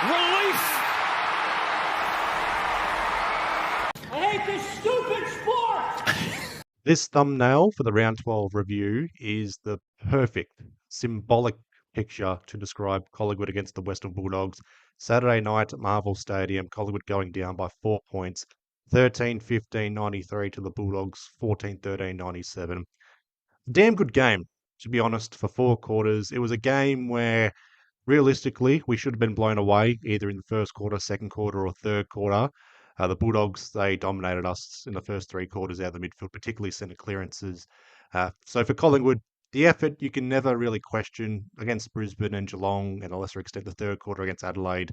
Relief. I hate this stupid sport. This thumbnail for the round 12 review is the perfect symbolic picture to describe Collingwood against the Western Bulldogs. Saturday night at Marvel Stadium, Collingwood going down by 4 points, 13-15-93 to the Bulldogs, 14-13-97. Damn good game, to be honest, for 4 quarters. It was a game where realistically, we should have been blown away either in the first quarter, second quarter, or third quarter. The Bulldogs, they dominated us in the first 3 quarters out of the midfield, particularly centre clearances. So for Collingwood, the effort you can never really question against Brisbane and Geelong, and a lesser extent the third quarter against Adelaide.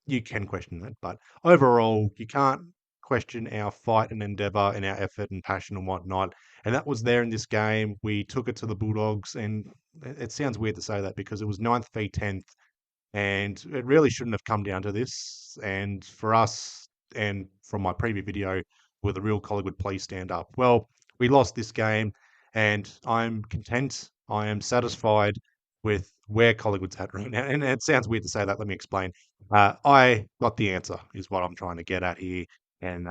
You can question that, but overall, you can't question our fight and endeavour and our effort and passion and whatnot. And that was there in this game. We took it to the Bulldogs, and it sounds weird to say that because it was 9th v 10th, and it really shouldn't have come down to this. And for us, and from my previous video, will the real Collingwood please stand up? Well, we lost this game, and I'm content. I am satisfied with where Collingwood's at right now. And it sounds weird to say that. Let me explain. I got the answer, is what I'm trying to get at here. And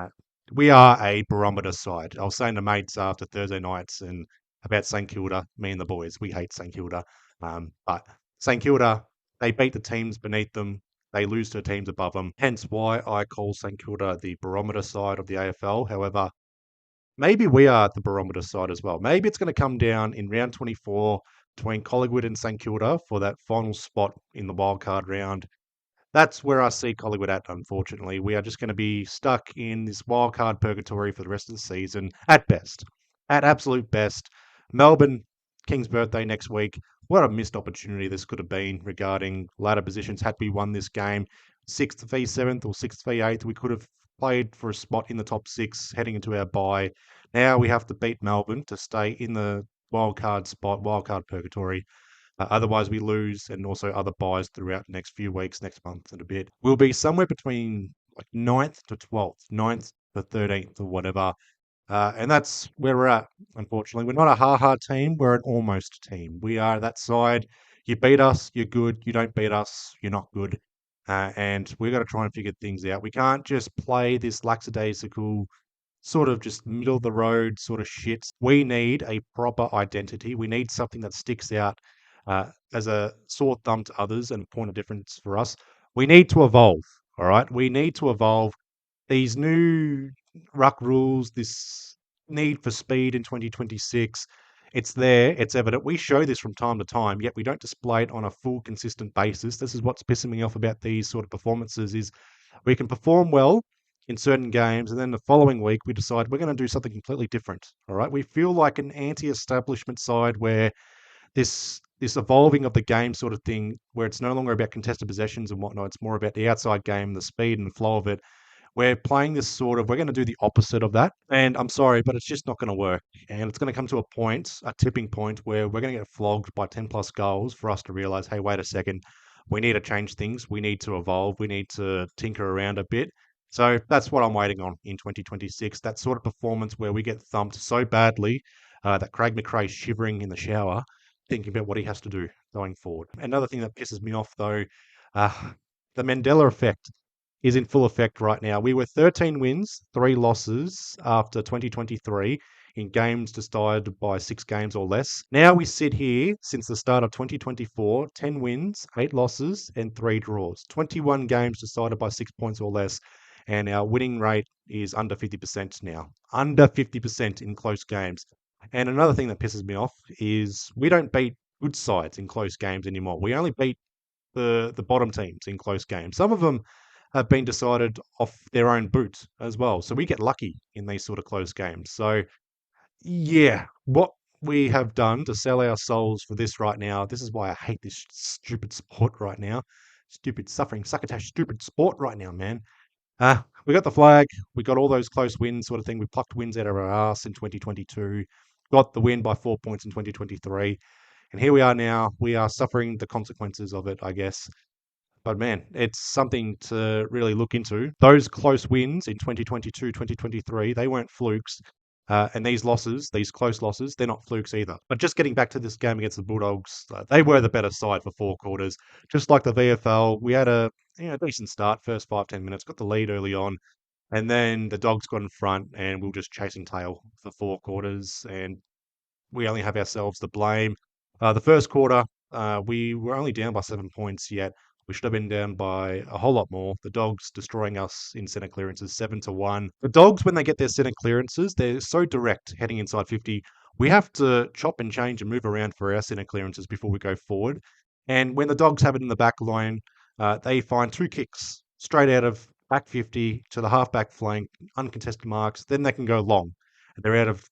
we are a barometer side. I was saying to mates after Thursday nights and about St Kilda, me and the boys, we hate St Kilda. But St Kilda, they beat the teams beneath them. They lose to teams above them. Hence why I call St Kilda the barometer side of the AFL. However, maybe we are the barometer side as well. Maybe it's going to come down in round 24 between Collingwood and St Kilda for that final spot in the wildcard round. That's where I see Collingwood at, unfortunately. We are just going to be stuck in this wildcard purgatory for the rest of the season, at best. At absolute best. Melbourne, King's birthday next week. What a missed opportunity this could have been regarding ladder positions. Had we won this game, 6th v 7th or 6th v 8th, we could have played for a spot in the top 6 heading into our bye. Now we have to beat Melbourne to stay in the wildcard spot, wildcard purgatory. Otherwise, we lose, and also other buys throughout the next few weeks, next month, and a bit. We'll be somewhere between like 9th to 12th, 9th to 13th, or whatever. And that's where we're at, unfortunately. We're not a ha-ha team, we're an almost team. We are that side. You beat us, you're good. You don't beat us, you're not good. And we've got to try and figure things out. We can't just play this lackadaisical, sort of just middle of the road sort of shit. We need a proper identity. We need something that sticks out as a sore thumb to others and a point of difference for us. We need to evolve, all right? We need to evolve. These new ruck rules, this need for speed in 2026, it's there, it's evident. We show this from time to time, yet we don't display it on a full, consistent basis. This is what's pissing me off about these sort of performances is we can perform well in certain games, and then the following week we decide we're going to do something completely different, all right? We feel like an anti-establishment side where this evolving of the game sort of thing, where it's no longer about contested possessions and whatnot, it's more about the outside game, the speed and the flow of it. We're playing this sort of, we're going to do the opposite of that. And I'm sorry, but it's just not going to work. And it's going to come to a point, a tipping point, where we're going to get flogged by 10 plus goals for us to realize, hey, wait a second, we need to change things. We need to evolve. We need to tinker around a bit. So that's what I'm waiting on in 2026. That sort of performance where we get thumped so badly that Craig McRae's shivering in the shower, thinking about what he has to do going forward. Another thing that pisses me off, though, the Mandela effect is in full effect right now. We were 13 wins, 3 losses after 2023 in games decided by 6 games or less. Now we sit here since the start of 2024, 10 wins, 8 losses, and 3 draws. 21 games decided by 6 points or less, and our winning rate is under 50% now. Under 50% in close games. And another thing that pisses me off is we don't beat good sides in close games anymore. We only beat the bottom teams in close games. Some of them have been decided off their own boot as well. So we get lucky in these sort of close games. So yeah, what we have done to sell our souls for this right now, this is why I hate this stupid sport right now. Stupid suffering, succotash, stupid sport right now, man. We got the flag. We got all those close wins sort of thing. We plucked wins out of our ass in 2022. Got the win by 4 points in 2023. And here we are now. We are suffering the consequences of it, I guess. But man, it's something to really look into. Those close wins in 2022, 2023, they weren't flukes. And these losses, these close losses, they're not flukes either. But just getting back to this game against the Bulldogs, they were the better side for 4 quarters. Just like the VFL, we had a decent start, first 5-10 minutes, got the lead early on, and then the Dogs got in front, and we were just chasing tail for 4 quarters, and we only have ourselves to blame. The first quarter, we were only down by 7 points, yet we should have been down by a whole lot more. The Dogs destroying us in centre clearances, 7-1. The Dogs, when they get their centre clearances, they're so direct heading inside 50. We have to chop and change and move around for our centre clearances before we go forward. And when the Dogs have it in the back line, they find 2 kicks straight out of back 50 to the half-back flank, uncontested marks. Then they can go long. They're out of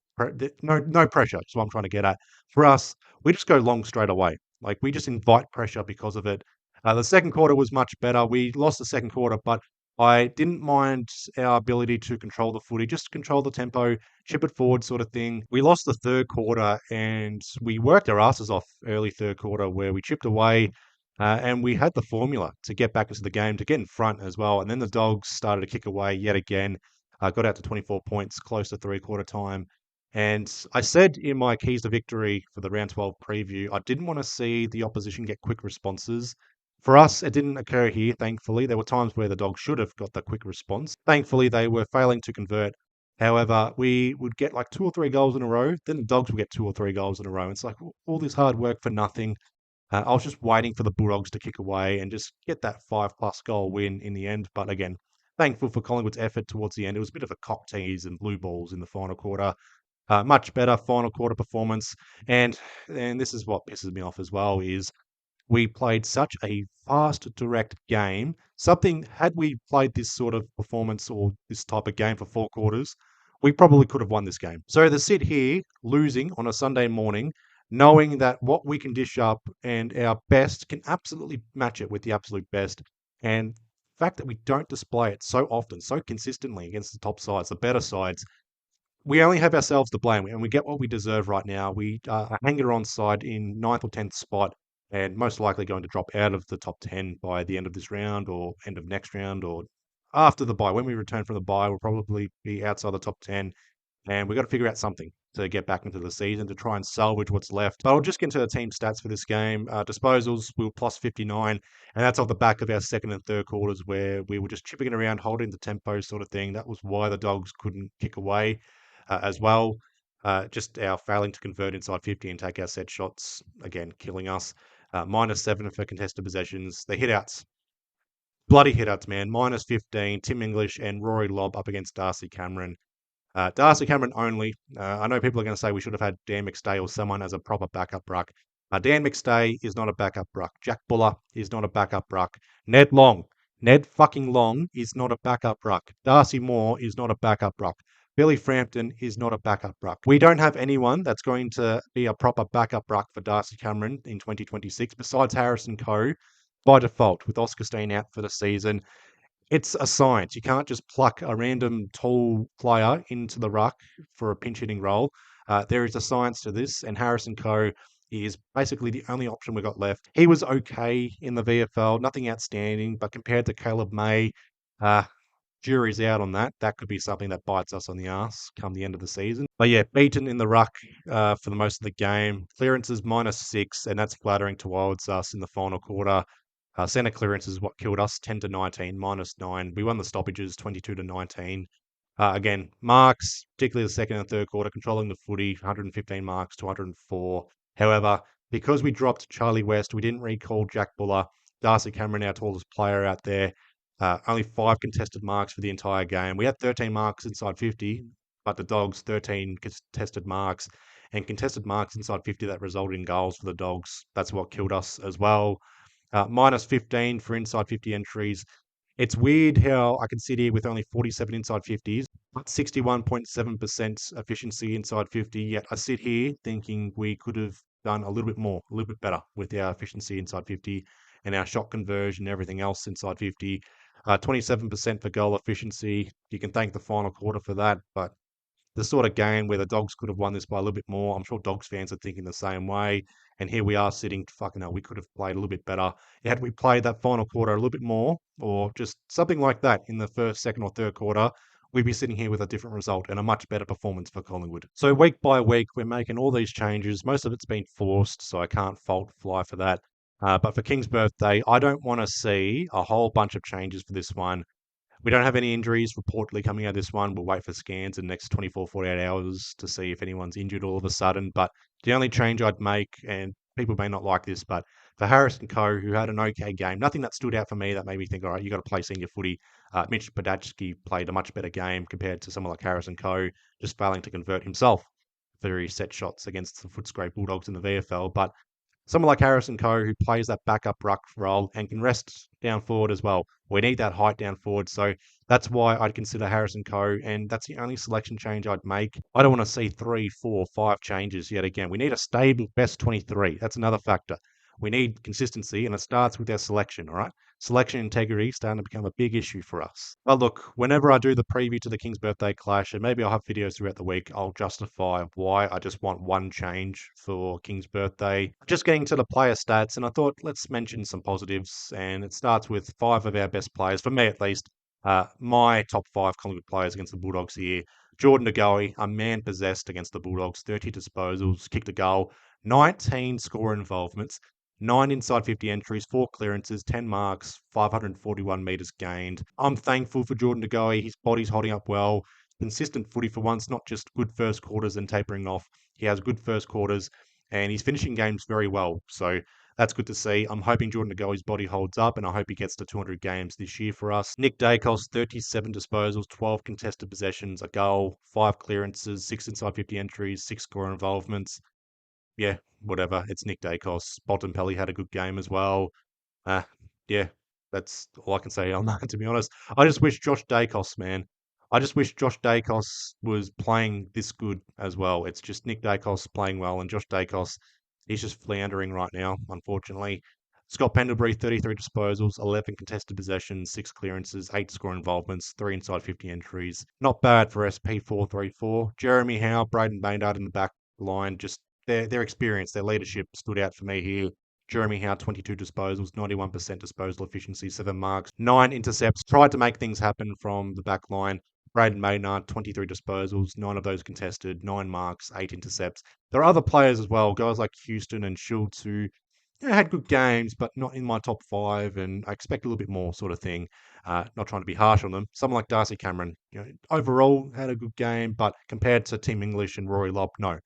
no pressure. That's what I'm trying to get at. For us, we just go long straight away. Like we just invite pressure because of it. The second quarter was much better. We lost the second quarter, but I didn't mind our ability to control the footy, just control the tempo, chip it forward, sort of thing. We lost the third quarter, and we worked our asses off early third quarter, where we chipped away. And we had the formula to get back into the game, to get in front as well. And then the Dogs started to kick away yet again. Got out to 24 points, close to 3-quarter time. And I said in my keys to victory for the round 12 preview, I didn't want to see the opposition get quick responses. For us, it didn't occur here, thankfully. There were times where the Dogs should have got the quick response. Thankfully, they were failing to convert. However, we would get like 2 or 3 goals in a row. Then the Dogs would get 2 or 3 goals in a row. It's like all this hard work for nothing. I was just waiting for the Bulldogs to kick away and just get that 5+ goal win in the end. But again, thankful for Collingwood's effort towards the end. It was a bit of a cock tease and blue balls in the final quarter. Much better final quarter performance. And this is what pisses me off as well, is we played such a fast, direct game. Something, had we played this sort of performance or this type of game for 4 quarters, we probably could have won this game. So to sit here losing on a Sunday morning, knowing that what we can dish up and our best can absolutely match it with the absolute best, and the fact that we don't display it so often, so consistently against the top sides, the better sides, we only have ourselves to blame, and we get what we deserve right now. We are hanging on side in ninth or 10th spot, and most likely going to drop out of the top 10 by the end of this round or end of next round or after the bye. When we return from the bye, we'll probably be outside the top 10, and we've got to figure out something to get back into the season to try and salvage what's left. But I'll just get into the team stats for this game. Disposals, we were plus 59, and that's off the back of our second and third quarters where we were just chipping it around, holding the tempo sort of thing. That was why the Dogs couldn't kick away as well. Just our failing to convert inside 50 and take our set shots, again, killing us. -7 for contested possessions. The hitouts, bloody hitouts, man. -15, Tim English and Rory Lobb up against Darcy Cameron. Darcy Cameron only. I know people are going to say we should have had Dan McStay or someone as a proper backup ruck. Dan McStay is not a backup ruck. Jack Buller is not a backup ruck. Ned fucking Long is not a backup ruck. Darcy Moore is not a backup ruck. Billy Frampton is not a backup ruck. We don't have anyone that's going to be a proper backup ruck for Darcy Cameron in 2026 besides Harrison Coe by default, with Oscar Steen out for the season. It's a science. You can't just pluck a random tall player into the ruck for a pinch hitting role. There is a science to this, and Harrison Coe is basically the only option we got left. He was okay in the VFL, nothing outstanding, but compared to Caleb May, uh, jury's out on that. That could be something that bites us on the arse come the end of the season. But yeah, beaten in the ruck for the most of the game. Clearances -6, and that's flattering towards us in the final quarter. Centre clearance is what killed us, 10-19, -9. We won the stoppages, 22-19. Again, marks, particularly the second and third quarter, controlling the footy, 115 marks to 104. However, because we dropped Charlie West, we didn't recall Jack Buller, Darcy Cameron, our tallest player out there. Only 5 contested marks for the entire game. We had 13 marks inside 50, but the Dogs, 13 contested marks. And contested marks inside 50 that resulted in goals for the Dogs. That's what killed us as well. -15 for inside 50 entries. It's weird how I can sit here with only 47 inside 50s, but 61.7% efficiency inside 50. Yet I sit here thinking we could have done a little bit more, a little bit better with our efficiency inside 50 and our shot conversion and everything else inside 50. 27% for goal efficiency. You can thank the final quarter for that, but the sort of game where the Dogs could have won this by a little bit more. I'm sure Dogs fans are thinking the same way. And here we are sitting, fucking hell, we could have played a little bit better. Had we played that final quarter a little bit more, or just something like that in the first, second, or third quarter, we'd be sitting here with a different result and a much better performance for Collingwood. So week by week, we're making all these changes. Most of it's been forced, so I can't fault Fly for that. But for King's birthday, I don't want to see a whole bunch of changes for this one. We don't have any injuries reportedly coming out of this one. We'll wait for scans in the next 24, 48 hours to see if anyone's injured all of a sudden. But the only change I'd make, and people may not like this, but for Harrison Coe, who had an okay game, nothing that stood out for me that made me think, all right, you got to play senior footy. Mitch Podacki played a much better game compared to someone like Harrison Coe, just failing to convert himself for his set shots against the Footscray Bulldogs in the VFL. But someone like Harrison Coe who plays that backup ruck role and can rest down forward as well. We need that height down forward. So that's why I'd consider Harrison Coe, and that's the only selection change I'd make. I don't want to see 3, 4, 5 changes yet again. We need a stable best 23. That's another factor. We need consistency, and it starts with our selection, all right? Selection integrity starting to become a big issue for us. But look, whenever I do the preview to the King's birthday clash, and maybe I'll have videos throughout the week, I'll justify why I just want one change for King's birthday. Just getting to the player stats, and I thought let's mention some positives, and it starts with 5 of our best players, for me at least. My top 5 Collingwood players against the Bulldogs here. Jordan De Goey, a man possessed against the Bulldogs, 30 disposals, kicked a goal, 19 score involvements, 9 inside 50 entries, 4 clearances, 10 marks, 541 metres gained. I'm thankful for Jordan De Goey. His body's holding up well. Consistent footy for once, not just good first quarters and tapering off. He has good first quarters and he's finishing games very well. So that's good to see. I'm hoping Jordan De Goey's body holds up and I hope he gets to 200 games this year for us. Nick Dacos, 37 disposals, 12 contested possessions, a goal, 5 clearances, 6 inside 50 entries, 6 score involvements. Yeah, whatever. It's Nick Dacos. Bontempelli had a good game as well. Yeah, that's all I can say on that, to be honest. I just wish Josh Dacos, man. I just wish Josh Dacos was playing this good as well. It's just Nick Dacos playing well, and Josh Dacos, he's just floundering right now, unfortunately. Scott Pendlebury, 33 disposals, 11 contested possessions, 6 clearances, 8 score involvements, 3 inside 50 entries. Not bad for SP434. Jeremy Howe, Braden Maynard in the back line, just their experience, their leadership stood out for me here. Jeremy Howe, 22 disposals, 91% disposal efficiency, 7 marks, 9 intercepts. Tried to make things happen from the back line. Braden Maynard, 23 disposals, 9 of those contested, 9 marks, 8 intercepts. There are other players as well, guys like Houston and Schultz who had good games, but not in my top 5, and I expect a little bit more sort of thing. Not trying to be harsh on them. Someone like Darcy Cameron, overall had a good game, but compared to Tim English and Rory Lobb, no.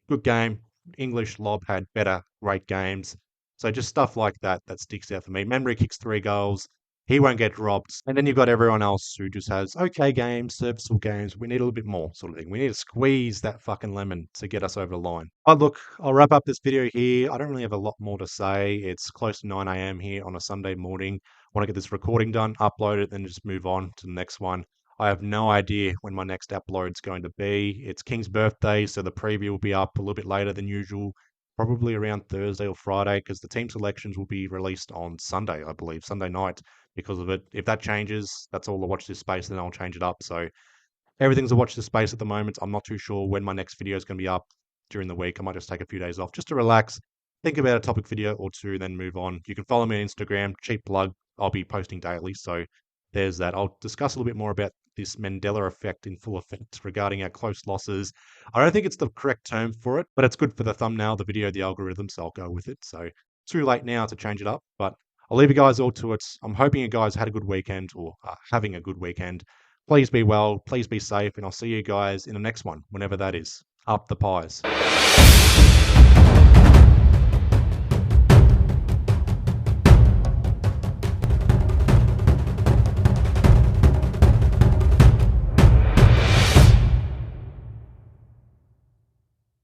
Good game. English Lob had better, great games. So just stuff like that sticks out for me. Memory kicks 3 goals. He won't get dropped. And then you've got everyone else who just has okay games, serviceable games. We need a little bit more sort of thing. We need to squeeze that fucking lemon to get us over the line. But look, I'll wrap up this video here. I don't really have a lot more to say. It's close to 9 a.m. here on a Sunday morning. Want to get this recording done, upload it, then just move on to the next one. I have no idea when my next upload's going to be. It's King's birthday, so the preview will be up a little bit later than usual, probably around Thursday or Friday, because the team selections will be released on Sunday, I believe, Sunday night because of it. If that changes, that's all the watch this space, then I'll change it up. So everything's a watch this space at the moment. I'm not too sure when my next video is going to be up during the week. I might just take a few days off just to relax, think about a topic video or two, then move on. You can follow me on Instagram, cheap plug. I'll be posting daily, so there's that. I'll discuss a little bit more about this Mandela effect in full effect regarding our close losses. I don't think it's the correct term for it, but it's good for the thumbnail, the video, the algorithm, so I'll go with it. So too late now to change it up, but I'll leave you guys all to it. I'm hoping you guys had a good weekend or having a good weekend. Please be well, please be safe, and I'll see you guys in the next one, whenever that is. Up the pies.